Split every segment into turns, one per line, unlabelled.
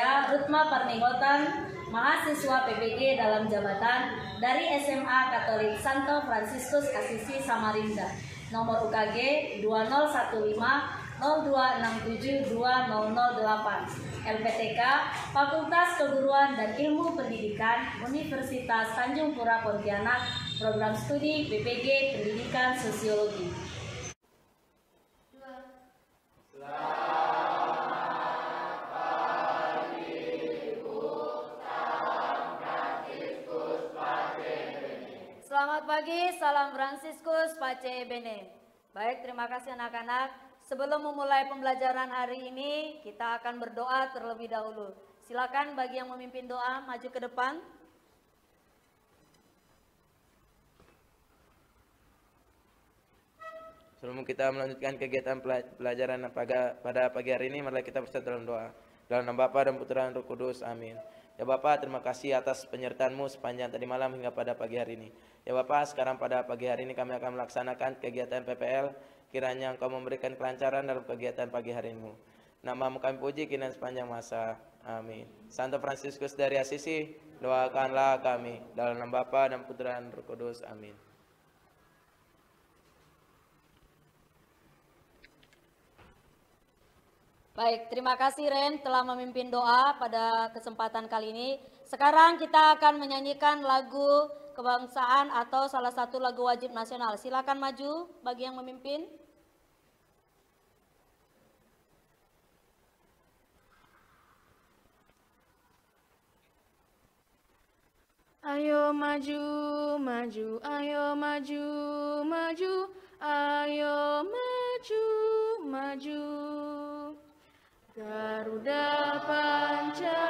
saya Rutma Parnigotan, mahasiswa PPG dalam jabatan dari SMA Katolik Santo Fransiskus Asisi Samarinda, nomor UKG 2015-0267-2008, LPTK Fakultas Keguruan dan Ilmu Pendidikan Universitas Tanjung Pura Pontianak, program studi PPG Pendidikan Sosiologi. Selamat pagi, salam Fransiskus Pace Bene. Baik, terima kasih anak-anak. Sebelum memulai pembelajaran hari ini, kita akan berdoa terlebih dahulu. Silakan bagi yang memimpin doa maju ke depan.
Sebelum kita melanjutkan kegiatan pelajaran pada pagi hari ini, mari kita bersatu dalam doa. Dalam nama Bapa dan Putra dan Roh Kudus, amin. Ya Bapak, terima kasih atas penyertaan-Mu sepanjang tadi malam hingga pada pagi hari ini. Ya Bapak, sekarang pada pagi hari ini kami akan melaksanakan kegiatan PPL. Kiranya Engkau memberikan kelancaran dalam kegiatan pagi hari ini. Nama-Mu kami puji kini dan sepanjang masa. Amin. Santo Fransiskus dari Asisi, doakanlah kami. Dalam nama Bapa dan Putra dan Roh Kudus, amin.
Baik, terima kasih Ren telah memimpin doa pada kesempatan kali ini. Sekarang kita akan menyanyikan lagu kebangsaan atau salah satu lagu wajib nasional. Silakan maju bagi yang memimpin.
Ayo maju, maju, ayo maju, maju, ayo maju, maju. Garuda Pancasila,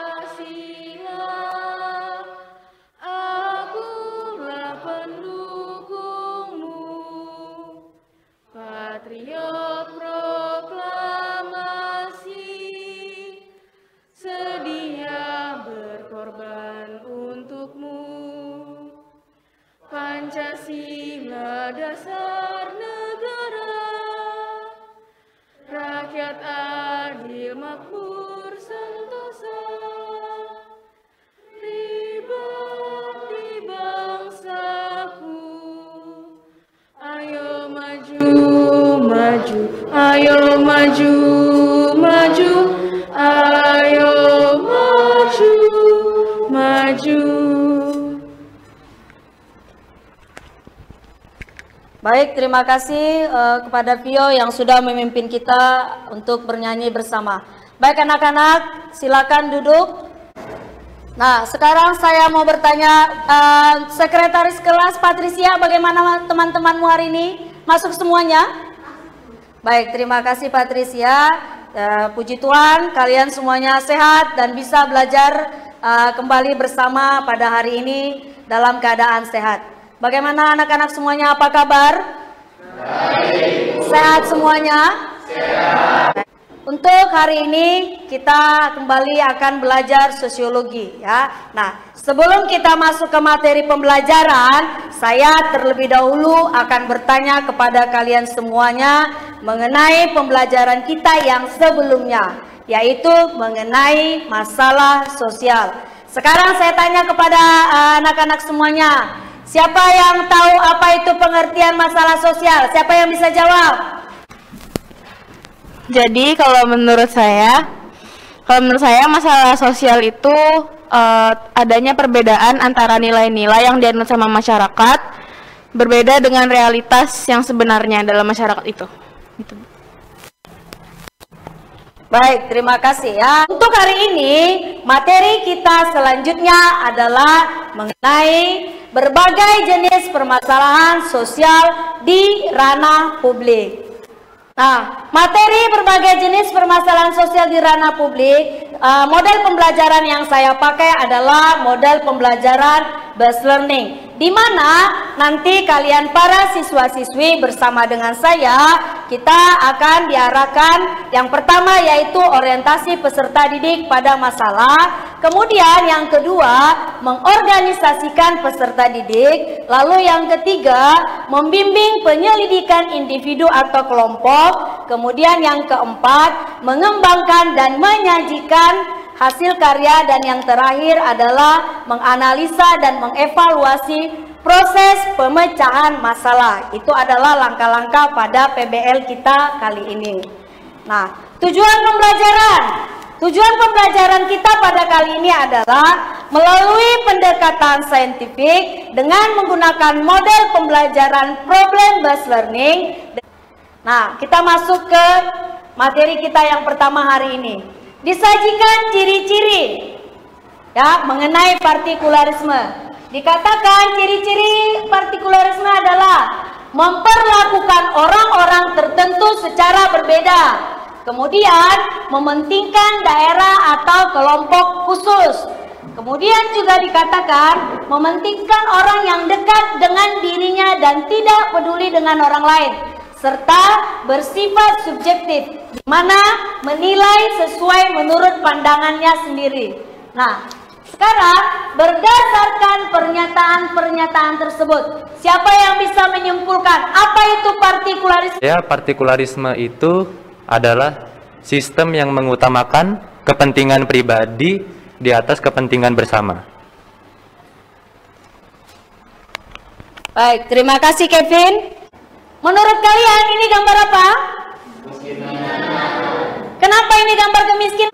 akulah pendukungmu, patriot proklamasi, sedia berkorban untukmu. Pancasila dasar negara, rakyat adil makmur sentosa, ribet di bangsaku. Ayo maju, maju, ayo maju, maju, ayo maju, maju.
Baik, terima kasih kepada Vio yang sudah memimpin kita untuk bernyanyi bersama. Baik anak-anak, silakan duduk. Nah, sekarang saya mau bertanya, Sekretaris kelas Patricia, bagaimana teman-temanmu hari ini? Masuk semuanya? Baik, terima kasih Patricia. Puji Tuhan, kalian semuanya sehat dan bisa belajar kembali bersama pada hari ini dalam keadaan sehat. Bagaimana anak-anak semuanya, apa kabar? Baik. Sehat semuanya? Sehat. Untuk hari ini kita kembali akan belajar sosiologi ya. Nah, sebelum kita masuk ke materi pembelajaran, saya terlebih dahulu akan bertanya kepada kalian semuanya mengenai pembelajaran kita yang sebelumnya, yaitu mengenai masalah sosial. Sekarang saya tanya kepada anak-anak semuanya, siapa yang tahu apa itu pengertian masalah sosial? Siapa yang bisa jawab?
Jadi kalau menurut saya masalah sosial itu adanya perbedaan antara nilai-nilai yang dianut sama masyarakat berbeda dengan realitas yang sebenarnya dalam masyarakat itu. Gitu.
Baik, terima kasih ya. Untuk hari ini, materi kita selanjutnya adalah mengenai berbagai jenis permasalahan sosial di ranah publik. Nah, materi berbagai jenis permasalahan sosial di ranah publik, model pembelajaran yang saya pakai adalah model pembelajaran based learning, di mana nanti kalian para siswa-siswi bersama dengan saya, kita akan diarahkan yang pertama yaitu orientasi peserta didik pada masalah, kemudian yang kedua mengorganisasikan peserta didik, lalu yang ketiga membimbing penyelidikan individu atau kelompok, kemudian yang keempat mengembangkan dan menyajikan hasil karya, dan yang terakhir adalah menganalisa dan mengevaluasi proses pemecahan masalah. Itu adalah langkah-langkah pada PBL kita kali ini. Nah, tujuan pembelajaran kita pada kali ini adalah melalui pendekatan saintifik dengan menggunakan model pembelajaran problem based learning. Nah, kita masuk ke materi kita yang pertama hari ini. Disajikan ciri-ciri ya mengenai partikularisme. Dikatakan ciri-ciri partikularisme adalah memperlakukan orang-orang tertentu secara berbeda, kemudian mementingkan daerah atau kelompok khusus. Kemudian juga dikatakan mementingkan orang yang dekat dengan dirinya dan tidak peduli dengan orang lain, serta bersifat subjektif, di mana menilai sesuai menurut pandangannya sendiri. Nah, sekarang berdasarkan pernyataan-pernyataan tersebut, siapa yang bisa menyimpulkan apa itu partikularisme?
Ya, partikularisme itu adalah sistem yang mengutamakan kepentingan pribadi di atas kepentingan bersama.
Baik, terima kasih Kevin. Menurut kalian ini gambar apa? Kenapa ini gambar kemiskinan?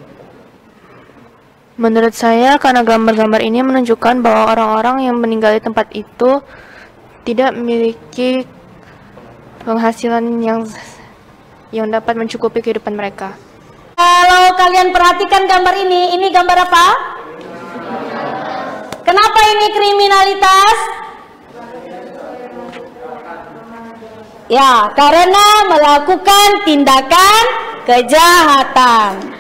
Menurut saya, karena gambar-gambar ini menunjukkan bahwa orang-orang yang meninggal di tempat itu tidak memiliki penghasilan yang dapat mencukupi kehidupan mereka.
Kalau kalian perhatikan gambar ini gambar apa? Kenapa ini kriminalitas? Ya, karena melakukan tindakan kejahatan.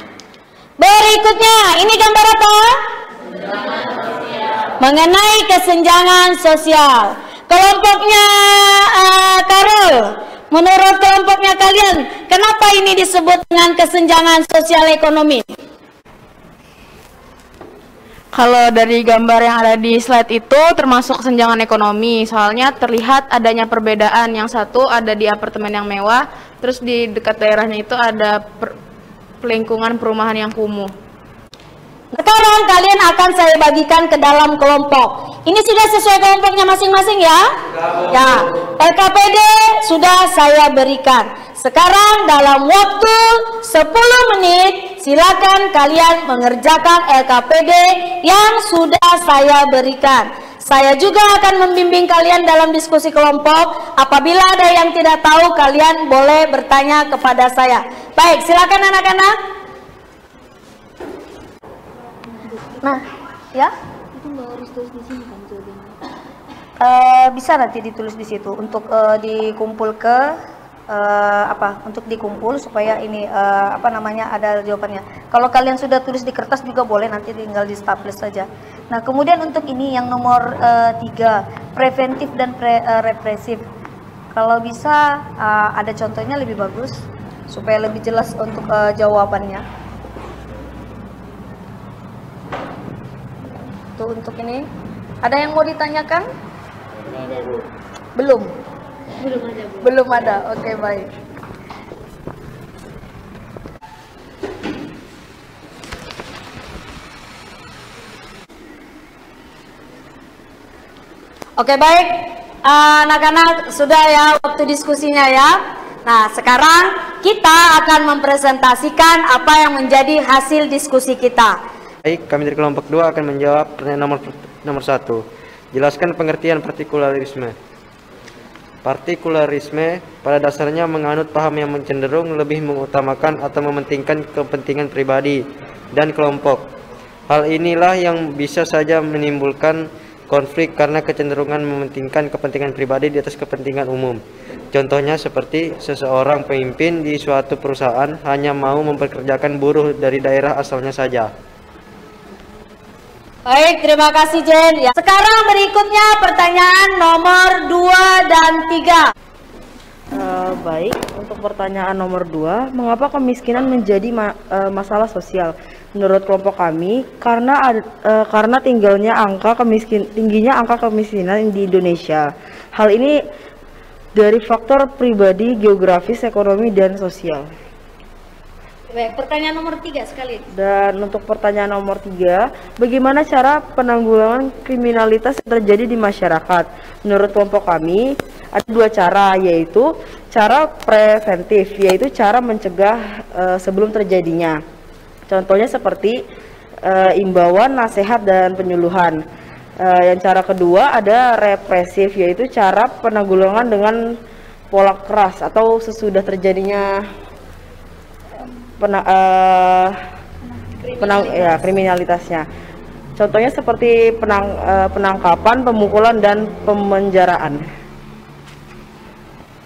Berikutnya, ini gambar apa? Mengenai kesenjangan sosial. Kelompoknya Karol, menurut kelompoknya kalian, kenapa ini disebut dengan kesenjangan sosial ekonomi?
Kalau dari gambar yang ada di slide itu termasuk kesenjangan ekonomi, soalnya terlihat adanya perbedaan. Yang satu ada di apartemen yang mewah, terus di dekat daerahnya itu ada lingkungan perumahan yang kumuh.
Sekarang kalian akan saya bagikan ke dalam kelompok. Ini sudah sesuai kelompoknya masing-masing ya? Ya, LKPD sudah saya berikan. Sekarang dalam waktu 10 menit, silakan kalian mengerjakan LKPD yang sudah saya berikan. Saya juga akan membimbing kalian dalam diskusi kelompok. Apabila ada yang tidak tahu, kalian boleh bertanya kepada saya. Baik, silakan anak-anak. Nah, ya?
Itu nggak harus tulis di sini kan jawabannya?
Bisa nanti ditulis di situ untuk dikumpul ke untuk dikumpul supaya ini ada jawabannya. Kalau kalian sudah tulis di kertas juga boleh, nanti tinggal di staples saja. Nah, kemudian untuk ini yang nomor 3, preventif dan represif. Kalau bisa ada contohnya lebih bagus supaya lebih jelas untuk jawabannya. Tuh untuk ini, ada yang mau ditanyakan? Belum.
Belum ada, Bu.
Belum ada. Oke, baik. Oke, baik. Anak-anak sudah ya waktu diskusinya ya. Nah, sekarang kita akan mempresentasikan apa yang menjadi hasil diskusi kita.
Baik, kami dari kelompok 2 akan menjawab pertanyaan nomor 1. Jelaskan pengertian partikularisme. Partikularisme pada dasarnya menganut paham yang cenderung lebih mengutamakan atau mementingkan kepentingan pribadi dan kelompok. Hal inilah yang bisa saja menimbulkan konflik karena kecenderungan mementingkan kepentingan pribadi di atas kepentingan umum. Contohnya seperti seseorang pemimpin di suatu perusahaan hanya mau mempekerjakan buruh dari daerah asalnya saja.
Baik, terima kasih Jen. Ya. Sekarang berikutnya pertanyaan nomor 2 dan 3.
Baik, untuk pertanyaan nomor 2, mengapa kemiskinan menjadi masalah sosial? Menurut kelompok kami, karena tingginya angka kemiskinan di Indonesia. Hal ini dari faktor pribadi, geografis, ekonomi, dan sosial.
Baik, pertanyaan nomor 3 sekali.
Dan untuk pertanyaan nomor 3, bagaimana cara penanggulangan kriminalitas yang terjadi di masyarakat? Menurut kelompok kami, ada 2 cara, yaitu cara preventif, yaitu cara mencegah sebelum terjadinya. Contohnya seperti imbauan, nasihat, dan penyuluhan. Yang cara kedua ada represif, yaitu cara penanggulangan dengan pola keras atau sesudah terjadinya kriminalitasnya. Contohnya seperti penangkapan, pemukulan, dan pemenjaraan.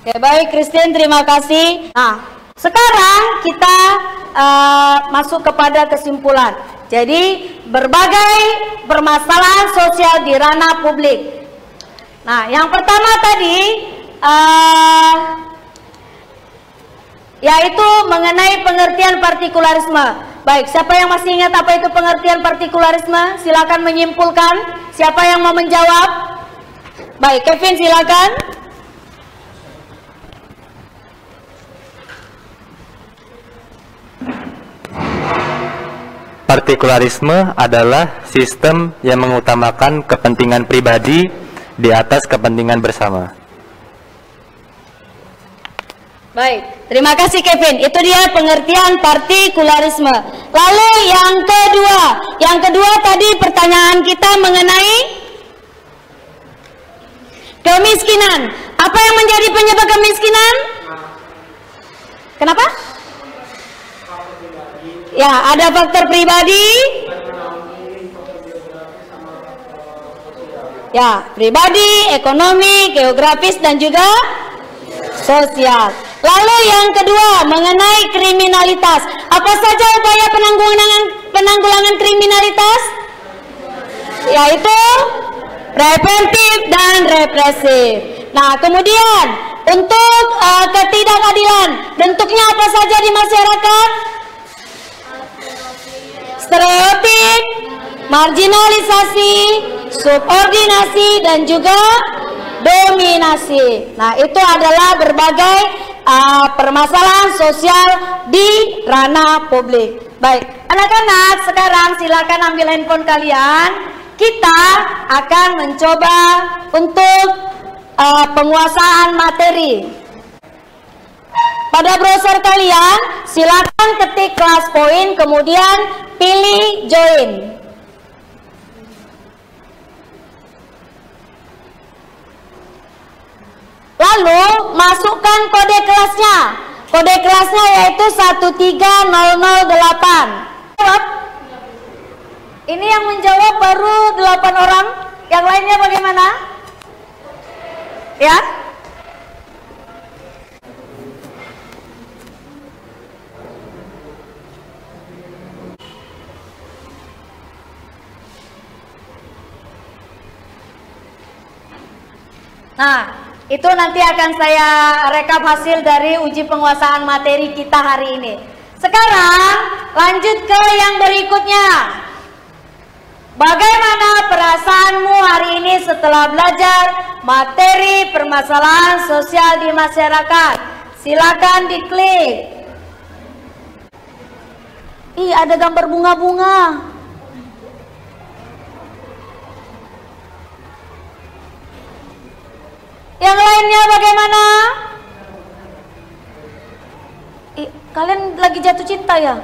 Oke, baik Christine, terima kasih. Nah, sekarang kita masuk kepada kesimpulan. Jadi, berbagai permasalahan sosial di ranah publik. Nah, yang pertama tadi yaitu mengenai pengertian partikularisme. Baik, siapa yang masih ingat apa itu pengertian partikularisme? Silakan menyimpulkan. Siapa yang mau menjawab? Baik, Kevin silakan.
Partikularisme adalah sistem yang mengutamakan kepentingan pribadi di atas kepentingan bersama.
Baik, terima kasih Kevin. Itu dia pengertian partikularisme. Lalu yang kedua tadi pertanyaan kita mengenai kemiskinan. Apa yang menjadi penyebab kemiskinan? Kenapa? Ya, ada faktor pribadi. Ya, pribadi, ekonomi, geografis, dan juga sosial. Lalu yang kedua mengenai kriminalitas. Apa saja upaya penanggulangan kriminalitas? Yaitu preventif dan represif. Nah, kemudian untuk ketidakadilan, bentuknya apa saja di masyarakat? Stereotip, marginalisasi, subordinasi, dan juga dominasi. Nah, itu adalah berbagai permasalahan sosial di ranah publik. Baik, anak-anak sekarang silakan ambil handphone kalian. Kita akan mencoba untuk penguasaan materi. Pada browser kalian silakan ketik kelas poin, kemudian pilih join. Lalu masukkan kode kelasnya. Kode kelasnya yaitu 13008. Ini yang menjawab baru 8 orang. Yang lainnya bagaimana? Ya? Nah, itu nanti akan saya rekap hasil dari uji penguasaan materi kita hari ini. Sekarang lanjut ke yang berikutnya. Bagaimana perasaanmu hari ini setelah belajar materi permasalahan sosial di masyarakat? Silakan diklik. Ih, ada gambar bunga-bunga. Yang lainnya bagaimana? Kalian lagi jatuh cinta ya?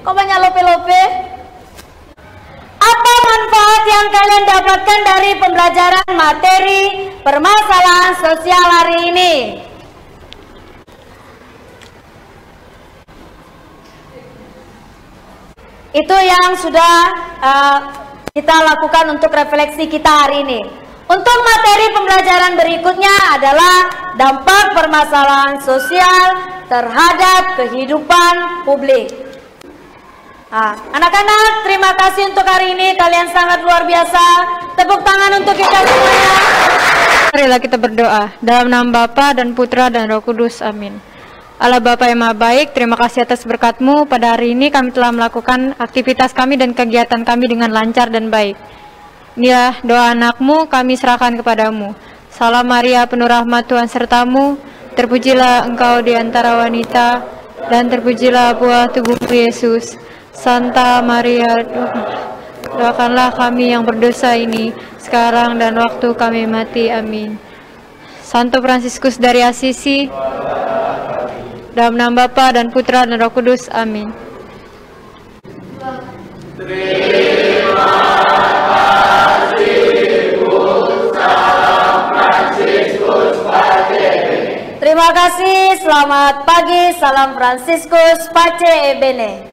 Kok banyak lope-lope? Apa manfaat yang kalian dapatkan dari pembelajaran materi permasalahan sosial hari ini? Itu yang sudah kita lakukan untuk refleksi kita hari ini. Untuk materi pembelajaran berikutnya adalah dampak permasalahan sosial terhadap kehidupan publik. Nah, anak-anak, terima kasih untuk hari ini. Kalian sangat luar biasa. Tepuk tangan untuk kita semuanya.
Marilah kita berdoa. Dalam nama Bapa dan Putra dan Roh Kudus. Amin. Allah Bapa yang Maha Baik, terima kasih atas berkat-Mu. Pada hari ini kami telah melakukan aktivitas kami dan kegiatan kami dengan lancar dan baik. Inilah doa anak-Mu, kami serahkan kepadamu. Salam Maria, penuh rahmat Tuhan sertamu. Terpujilah engkau di antara wanita, dan terpujilah buah tubuhmu Yesus. Santa Maria, doakanlah kami yang berdosa ini, sekarang dan waktu kami mati. Amin. Santo Fransiskus dari Asisi, dalam nama Bapa dan Putra dan Roh Kudus. Amin.
Terima kasih, selamat pagi, salam Fransiskus Pace Bene.